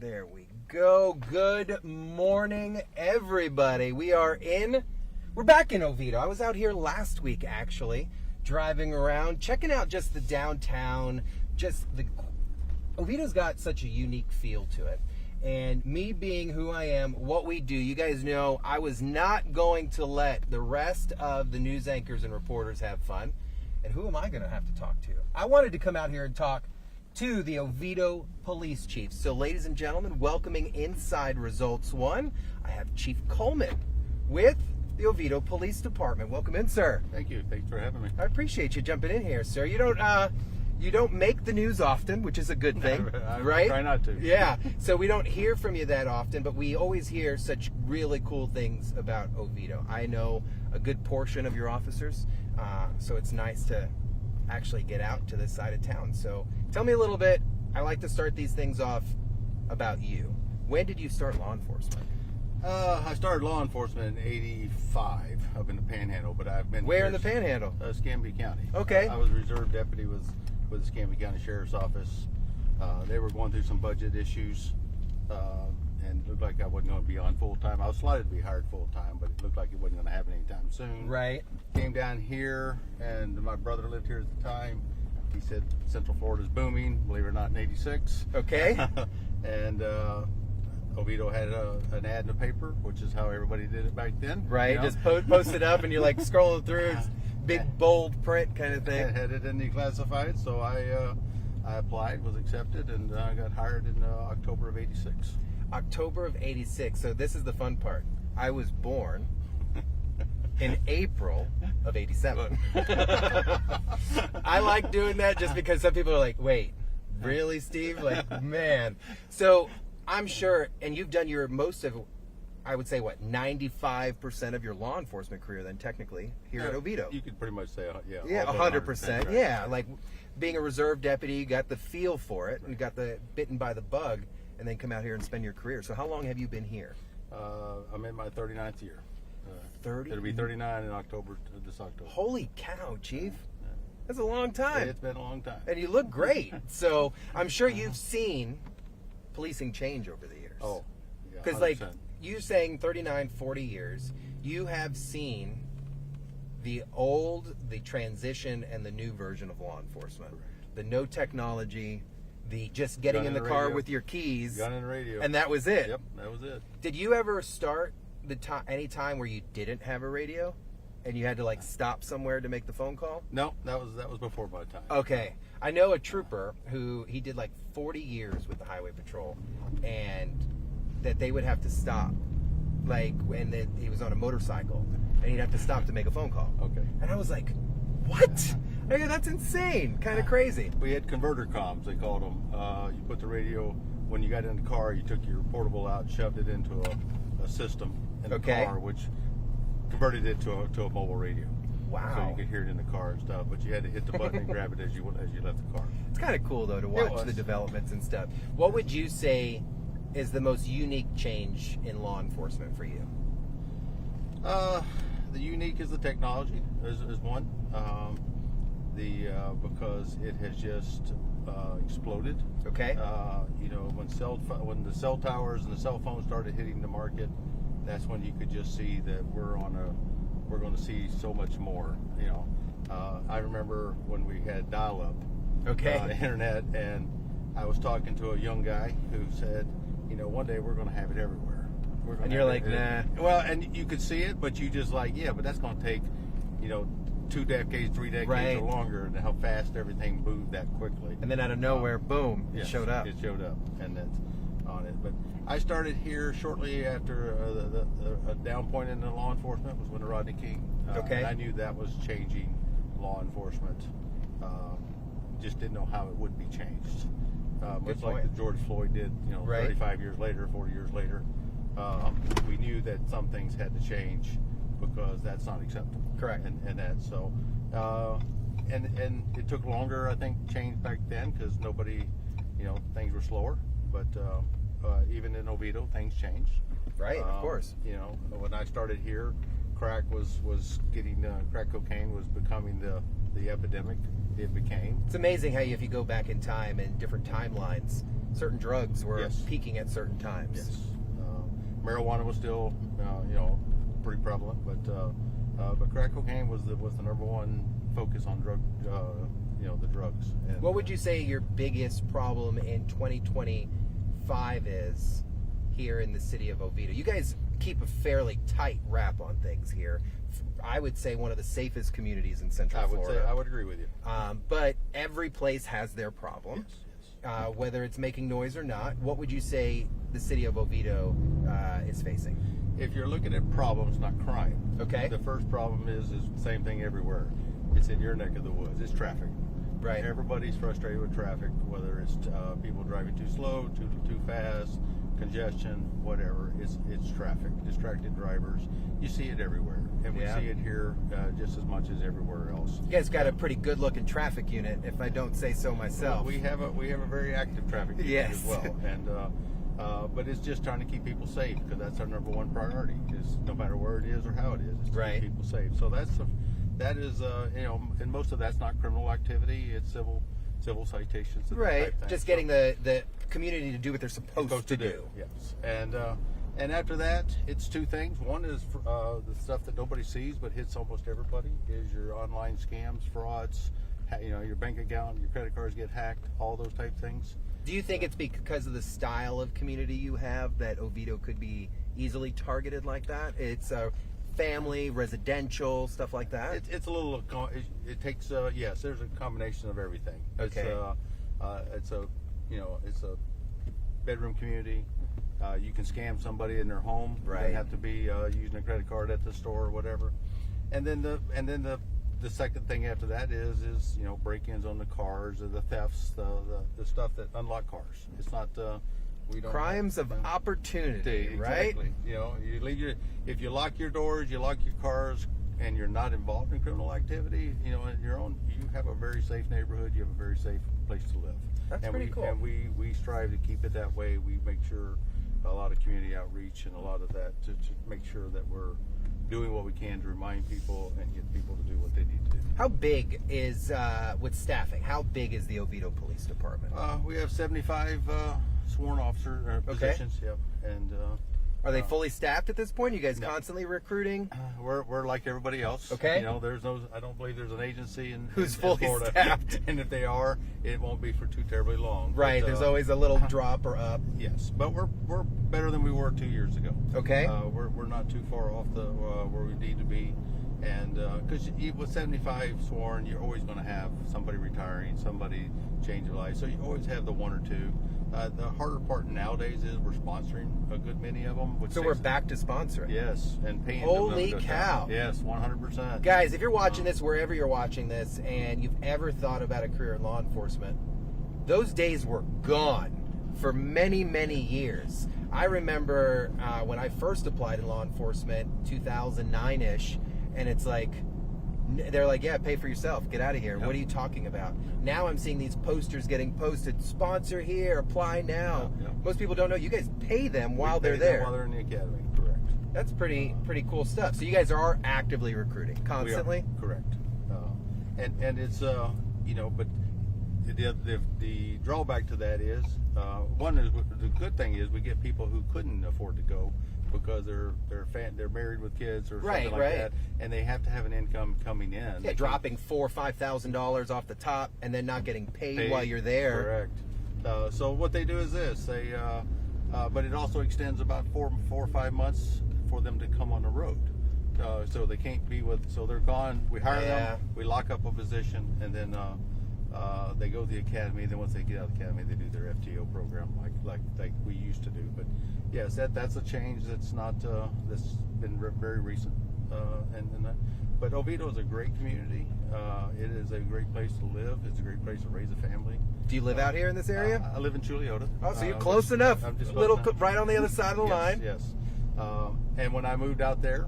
There we go. Good morning, everybody. We're back in Oviedo. I was out here last week, actually, driving around, checking out just the downtown. Oviedo's got such a unique feel to it. And me being who I am, what we do, you guys know I was not going to let the rest of the news anchors and reporters have fun. And who am I going to have to talk to? I wanted to come out here and talk to the Oviedo police chief. So ladies and gentlemen, welcoming inside Results 1, I have Chief Coleman with the Oviedo Police Department. Welcome in, sir. Thank you. Thanks for having me. I appreciate you jumping in here, sir. You don't make the news often, which is a good thing, right? Try not to. Yeah. So we don't hear from you that often, but we always hear such really cool things about Oviedo. I know a good portion of your officers, so it's nice to actually get out to this side of town. So tell me a little bit. I like to start these things off about you. When did you start law enforcement? I started law enforcement in '85 up in the Panhandle, but I've been Where in the Panhandle? Escambia County. Okay. I was a reserve deputy with the Escambia County Sheriff's Office. They were going through some budget issues, and it looked like I wasn't going to be on full time. I was slated to be hired full time, but it looked like it wasn't going to happen anytime soon. Right. Came down here, and my brother lived here at the time. He said Central Florida's booming, believe it or not, in '86. Okay. And Oviedo had an ad in the paper, which is how everybody did it back then. Right. You know? Just post it up, and you're like scrolling through. It's big bold print kind of thing. I had it in the classified, so I applied, was accepted, and I got hired in October of '86. October of '86. So this is the fun part. I was born in April of '87. I like doing that just because some people are like, wait, really, Steve? Like, man. So I'm sure, and you've done your most of, I would say, what, 95% of your law enforcement career then technically here at Oviedo. You could pretty much say, yeah. Yeah, 100%. Right. Yeah, like being a reserve deputy, you got the feel for it, and you got the bitten by the bug, and then come out here and spend your career. So how long have you been here? I'm in my 39th year. 30? It'll be 39 in October, this October. Holy cow, Chief. That's a long time. It's been a long time. And you look great. So I'm sure you've seen policing change over the years. Oh, yeah, because like you saying 39, 40 years, you have seen the transition and the new version of law enforcement. Correct. The no technology, the just getting in the car with your keys. Gun and radio. And that was it. Yep, that was it. Did you ever start any time where you didn't have a radio and you had to like stop somewhere to make the phone call? No, that was before my time. Okay. I know a trooper who he did like 40 years with the highway patrol, and that they would have to stop like when he was on a motorcycle and he'd have to stop to make a phone call. Okay. And I was like, what? I go, that's insane. Kind of crazy. We had converter comms, they called them. You put the radio, when you got in the car, you took your portable out, shoved it into a system in the car, which converted it to a mobile radio. Wow. So you could hear it in the car and stuff, but you had to hit the button and grab it as you left the car. It's kind of cool though to watch the developments and stuff. What would you say is the most unique change in law enforcement for you? The unique is the technology is one. Because it has just exploded. Okay. You know, when the cell towers and the cell phones started hitting the market, that's when you could just see that we're going to see so much more. You know, I remember when we had dial-up internet, and I was talking to a young guy who said, you know, one day we're going to have it everywhere. And you're like, nah. Well, and you could see it, but you just like, yeah, but that's going to take, you know, 2 decades, 3 decades or longer, and how fast everything moved that quickly. And then out of nowhere, boom, it showed up. It showed up, and that's on it. But I started here shortly after a down point in the law enforcement was when Rodney King. And I knew that was changing law enforcement. Just didn't know how it would be changed. Much like the George Floyd did, you know, 35 years later, 40 years later. We knew that some things had to change because that's not acceptable. Correct. And that so, and it took longer, I think, change back then because nobody, you know, things were slower. But even in Oviedo, things changed. Right, of course. You know, when I started here, crack was getting crack cocaine was becoming the epidemic it became. It's amazing how if you go back in time and different timelines, certain drugs were Yes. peaking at certain times. Yes. Marijuana was still, pretty prevalent, but crack cocaine was the number one focus on the drugs. And, What would you say your biggest problem in 2025 is here in the city of Oviedo? You guys keep a fairly tight wrap on things here. I would say one of the safest communities in Central Florida. I would agree with you. But every place has their problem. Yes. Whether it's making noise or not. What would you say the city of Oviedo is facing? If you're looking at problems, not crime. Okay. The first problem is the same thing everywhere. It's in your neck of the woods. It's traffic. Right. Everybody's frustrated with traffic, whether it's people driving too slow, too fast, congestion, whatever. It's traffic. Distracted drivers. You see it everywhere, and we see it here just as much as everywhere else. You guys got a pretty good-looking traffic unit, if I don't say so myself. We have a very active traffic unit Yes. as well, and but it's just trying to keep people safe, because that's our number one priority. Is no matter where it is or how it is, it's to Right. keep people safe. So that is and most of that's not criminal activity. It's civil citations. And that Right. type thing. Just So- getting the community to do what they're supposed to do. Yes, and after that, it's two things. One is the stuff that nobody sees but hits almost everybody is your online scams, frauds. Your bank account, your credit cards get hacked, all those type things. Do you think it's because of the style of community you have that Oviedo could be easily targeted like that? It's family, residential, stuff like that? It's a little. It takes. Yes, there's a combination of everything. Okay. It's a bedroom community. You can scam somebody in their home. Right. You don't have to be using a credit card at the store or whatever. And then the second thing after that is break-ins on the cars, or the thefts, the stuff that unlock cars. It's not. We don't Crimes of opportunity, right? Exactly. You leave if you lock your doors, you lock your cars, and you're not involved in criminal activity, in your own, you have a very safe neighborhood. You have a very safe place to live. That's pretty cool. And we strive to keep it that way. We make sure a lot of community outreach and a lot of that to make sure that we're doing what we can to remind people and get people to do what they need to do. How big is, with staffing, how big is the Oviedo Police Department? We have 75 sworn officer positions. Yep. And Are they fully staffed at this point? You guys No. constantly recruiting? we're like everybody else. Okay. There's no. I don't believe there's an agency Who's in fully Florida. staffed. And if they are, it won't be for too terribly long. Right, But, there's always a little drop or up. Yes, but we're better than we were 2 years ago. Okay. We're not too far off the where we need to be, and because with 75 sworn, you're always going to have somebody retiring, somebody change their life. So you always have the one or two. The harder part nowadays is we're sponsoring a good many of them. So we're back to sponsoring. Yes, and paying. Holy them to go cow. down. Yes, 100%. Guys, if you're watching this, wherever you're watching this, and you've ever thought about a career in law enforcement, those days were gone for many, many years. I remember when I first applied in law enforcement, 2009-ish, and it's like, they're like, yeah, pay for yourself. Get out of here. Yep. What are you talking about? Now I'm seeing these posters getting posted. Sponsor here. Apply now. Yep. Most people don't know. You guys pay them while We they're pay them there. while they're in the academy. Correct. That's pretty cool stuff. So you guys are actively recruiting constantly? We are, correct. And it's but the drawback to that is one is the good thing is we get people who couldn't afford to go because they're married with kids or something like that, and they have to have an income coming in. Yeah, dropping $4,000 or $5,000 off the top and then not getting paid while you're there. Correct. So what they do is this: but it also extends about 4 or 5 months for them to come on the road. So they can't be so they're gone. We hire them, we lock up a position, and then they go to the academy. Then once they get out of the academy, they do their FTO program like we used to do. But yes, that's a change that's not that's been very recent. But Oviedo is a great community. It is a great place to live. It's a great place to raise a family. Do you live out here in this area? I live in Chuliota. Oh, so you're close enough. I'm just a little close enough. right on the other side of the line. Yes. And when I moved out there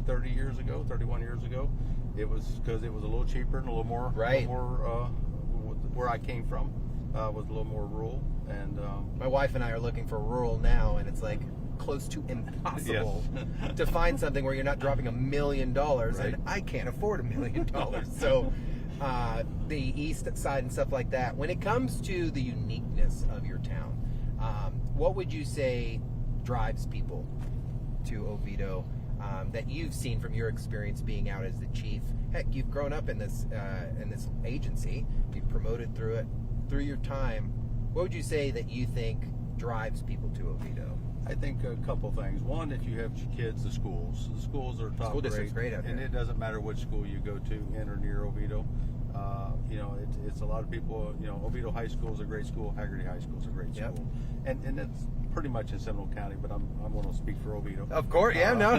31 years ago, it was because it was a little cheaper and a little more. Right. A little more, where I came from was a little more rural. And My wife and I are looking for rural now, and it's like close to impossible to find something where you're not dropping $1 million, and I can't afford $1 million. So the east side and stuff like that. When it comes to the uniqueness of your town, what would you say drives people to Oviedo that you've seen from your experience being out as the chief? Heck, you've grown up in this agency. You've promoted through it through your time. What would you say that you think drives people to Oviedo? I think a couple things. One, if you have kids, the schools are top School district's great out and here. it doesn't matter which school you go to in or near Oviedo. It's a lot of people. Oviedo High School is a great school. Haggerty High School is a great Yep. school, and that's pretty much in Seminole County. But I'm going to speak for Oviedo. Of course, yeah, no.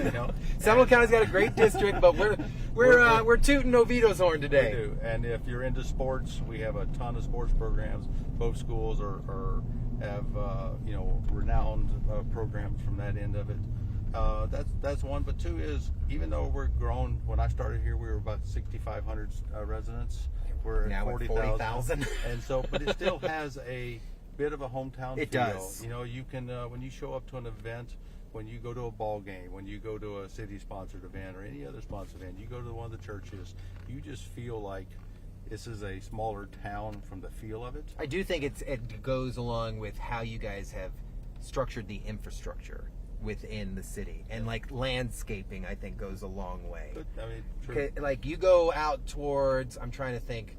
Seminole and, County's got a great district, but we're tooting Oviedo's horn today. We do. And if you're into sports, we have a ton of sports programs. Both schools have renowned programs from that end of it. That's one. But two is, even though we're grown, when I started here, we were about 6,500 residents. We're Now at at 40,000. And so, but it still has a bit of a hometown It feel. does. You can, when you show up to an event, when you go to a ball game, when you go to a city-sponsored event or any other sponsored event, you go to one of the churches, you just feel like this is a smaller town from the feel of it. I do think it goes along with how you guys have structured the infrastructure within the city, and like landscaping, I think goes a long way. But, true. Okay, like you go out towards, I'm trying to think,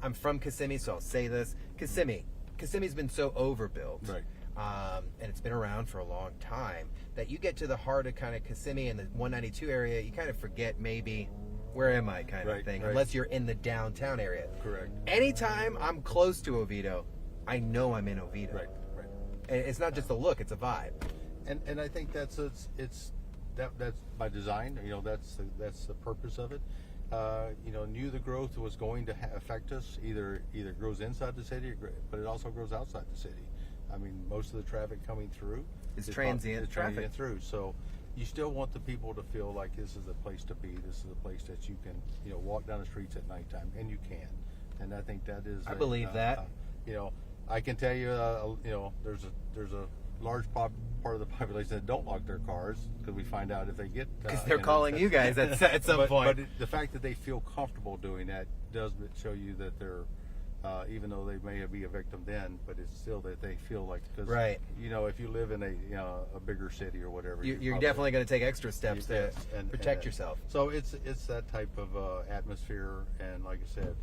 I'm from Kissimmee, so I'll say this. Kissimmee's been so overbuilt, Right. And it's been around for a long time, that you get to the heart of kind of Kissimmee and the 192 area, you kind of forget maybe, where am I kind of Right, thing, right. unless you're in the downtown area. Correct. Anytime I'm close to Oviedo, I know I'm in Oviedo. Right. And it's not just a look, it's a vibe. And I think that's by design. That's the purpose of it. Knew the growth was going to affect us. Either grows inside the city, but it also grows outside the city. I mean, most of the traffic coming through It's transient traffic. transient through. So you still want the people to feel like this is a place to be. This is a place that you can walk down the streets at nighttime, and you can. And I think that is. I believe that. I can tell you, there's a large part of the population that don't lock their cars, because we find out if they get Because they're calling you guys at some point. But the fact that they feel comfortable doing that does show you that they're, even though they may be a victim then, but it's still that they feel like, because Right. If you live in a bigger city or whatever, You're probably- definitely going to take extra steps to Yes, and protect yourself. So it's that type of atmosphere, and like I said,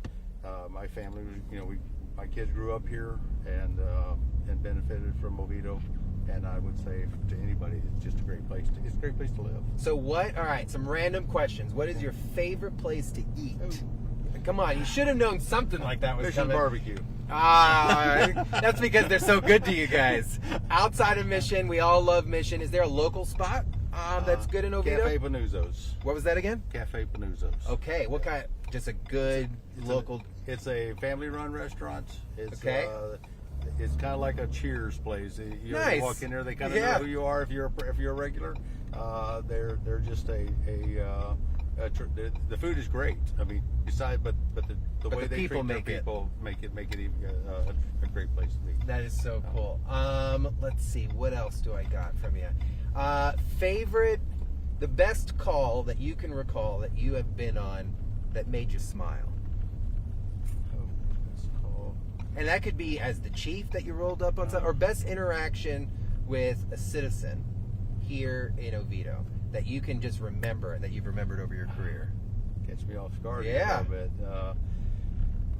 my family, my kids grew up here and benefited from Oviedo, and I would say to anybody, it's just a great place. It's a great place to live. So what? All right, some random questions. What is your favorite place to eat? Come on, you should have known something like that was Fish and coming. barbecue. That's because they're so good to you guys. Outside of Mission, we all love Mission. Is there a local spot that's good in Oviedo? Cafe Panuzzo's. What was that again? Cafe Panuzzo's. Okay, what kind? Just a good local. It's a family-run restaurant. It's, Okay. It's kind of like a Cheers place. Nice. You walk in there, they kind of Yeah. know who you are if you're a regular. They're just the food is great. I mean, but the way the they people treat their make it. people make it even a great place to be. That is so cool. Let's see, what else do I got from you? The best call that you can recall that you have been on that made you smile. And that could be as the chief that you rolled up on something, or best interaction with a citizen here in Oviedo that you can just remember and that you've remembered over your career. Catch me off guard Yeah. a little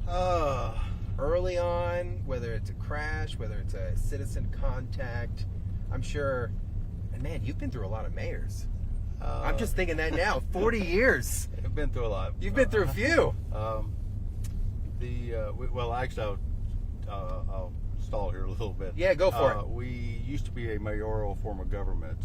bit. Early on, whether it's a crash, whether it's a citizen contact, I'm sure, and man, you've been through a lot of mayors. I'm just thinking that now, 40 years. I've been through a lot. You've been through a few. Actually, I'll stall here a little bit. Yeah, go for it. We used to be a mayoral form of government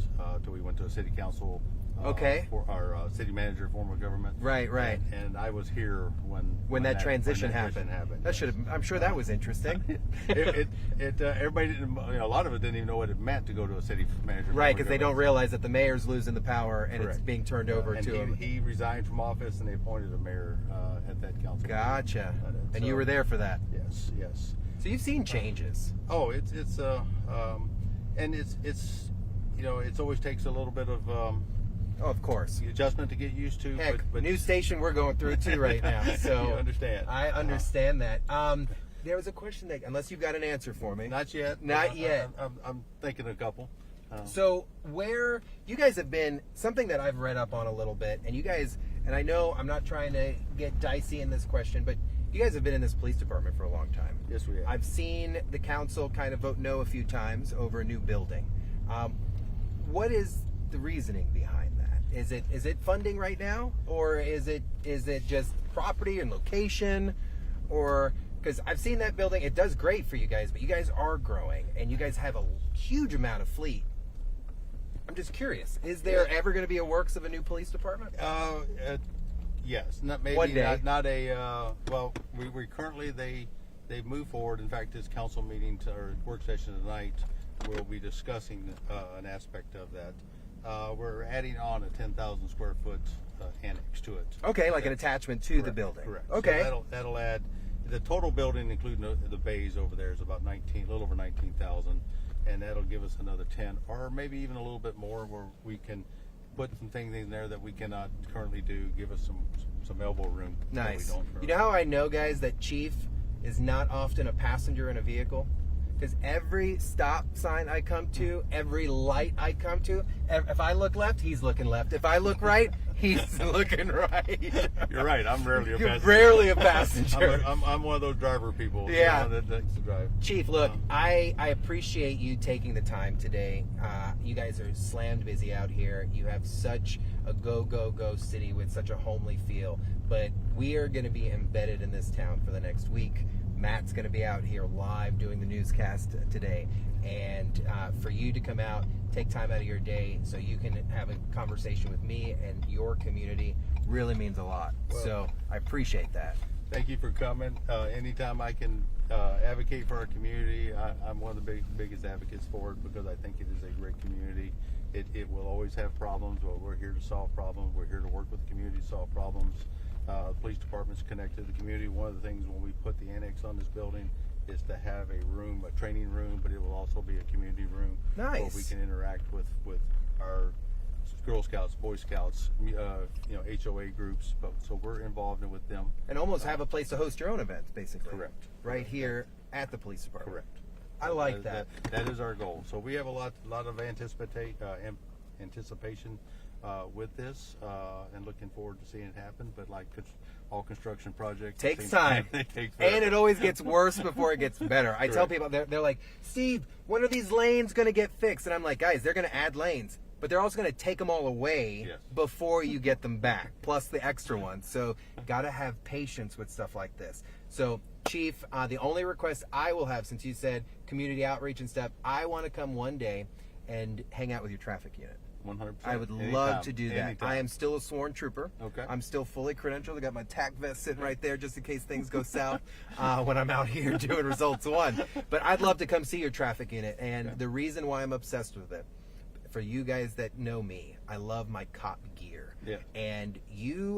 till we went to a city council. Okay. For our city manager form of government. Right. And I was here when that transition happened. That should have. I'm sure that was interesting. Everybody didn't. A lot of it didn't even know what it meant to go to a city manager. Right, form of because they don't government. realize that the mayor's losing the power and Correct. it's being turned over And to him. He resigned from office, and they appointed a mayor at that council. Gotcha. meeting. And you were there for that. Yes. So you've seen changes. Oh, it's always takes a little bit of Oh, of course. adjustment to get used to. Heck, but new station we're going through too right now. So you understand. I understand that. There was a question that, unless you've got an answer for me. Not yet. Not yet. I'm thinking a couple. So where you guys have been, something that I've read up on a little bit, and you guys, and I know I'm not trying to get dicey in this question, but you guys have been in this police department for a long time. Yes, we have. I've seen the council kind of vote no a few times over a new building. What is the reasoning behind that? Is it funding right now, or is it just property and location, or because I've seen that building, it does great for you guys, but you guys are growing and you guys have a huge amount of fleet. I'm just curious, is there ever going to be a works of a new police department? Yes, not maybe One day. not a well. We currently they move forward. In fact, this council meeting or work session tonight, we'll be discussing an aspect of that. We're adding on a 10,000 square foot annex to it. Okay, like an attachment to the building. Correct. Okay. So that'll add the total building, including the bays over there, is about a little over 19,000, and that'll give us another 10, or maybe even a little bit more, where we can put some things in there that we cannot currently do. Give us some elbow room. Nice. That we don't You know how I know, guys, that Chief is not often a passenger in a vehicle? Because every stop sign I come to, every light I come to, if I look left, he's looking left. If I look right, he's looking right. You're right. I'm rarely a You're passenger. rarely a passenger. I'm one of those driver people. Yeah. That likes to drive. Chief, look, I appreciate you taking the time today. You guys are slammed busy out here. You have such a go city with such a homely feel. But we are going to be embedded in this town for the next week. Matt's going to be out here live doing the newscast today. And for you to come out, take time out of your day so you can have a conversation with me and your community really means a lot. Well, so I appreciate that. Thank you for coming. Anytime I can advocate for our community, I'm one of the biggest advocates for it, because I think it is a great community. It will always have problems, but we're here to solve problems. We're here to work with the community to solve problems. The police department's connected to the community. One of the things when we put the annex on this building is to have a training room, but it will also be a community room. Nice. Where we can interact with our Girl Scouts, Boy Scouts, HOA groups, so we're involved with them. And almost have a place to host your own events, basically. Correct. Right here at the police department. Correct. I like that. That is our goal. So we have a lot of anticipation with this, and looking forward to seeing it happen. But like all construction projects, Takes time. And it always gets worse before it gets better. I tell people, they're like, Steve, when are these lanes going to get fixed? And I'm like, guys, they're going to add lanes, but they're also going to take them all away before you get them back, plus the extra ones. So got to have patience with stuff like this. So Chief, the only request I will have, since you said community outreach and stuff, I want to come one day and hang out with your traffic unit. 100%. I would love to do that. Anytime. I am still a sworn trooper. Okay. I'm still fully credentialed. I got my tack vest sitting right there just in case things go south when I'm out here doing results one. But I'd love to come see your traffic unit. And the reason why I'm obsessed with it, for you guys that know me, I love my cop gear. Yeah. And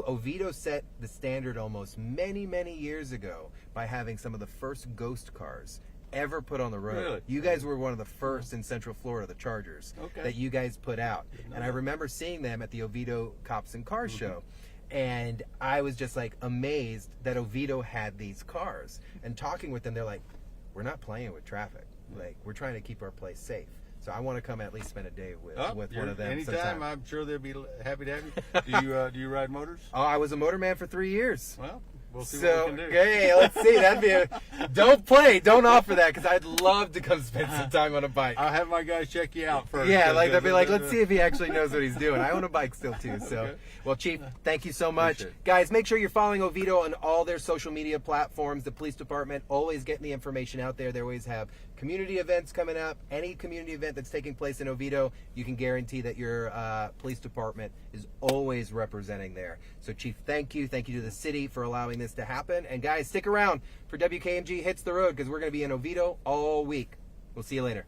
Oviedo set the standard almost many, many years ago by having some of the first ghost cars ever put on the road. Really? You guys were one of the first in Central Florida, the Chargers, that you guys put out. And I remember seeing them at the Oviedo Cops and Cars show. And I was just like amazed that Oviedo had these cars. And talking with them, they're like, we're not playing with traffic. Like, we're trying to keep our place safe. So I want to come at least spend a day with one of them. Anytime, sometime. I'm sure they'll be happy to have you. Do you ride motors? Oh, I was a motorman for 3 years. Well, we'll see what we can do. Okay, let's see. That'd be don't offer that, because I'd love to come spend some time on a bike. I'll have my guys check you out first. Yeah, like they'll be like, let's see if he actually knows what he's doing. I own a bike still too. So, well, Chief, thank you so much, guys. Make sure you're following Oviedo on all their social media platforms. The police department always getting the information out there. They always have community events coming up. Any community event that's taking place in Oviedo, you can guarantee that your police department is always representing there. So, Chief, thank you. Thank you to the city for allowing this to happen. And guys, stick around for WKMG Hits the Road, because we're going to be in Oviedo all week. We'll see you later.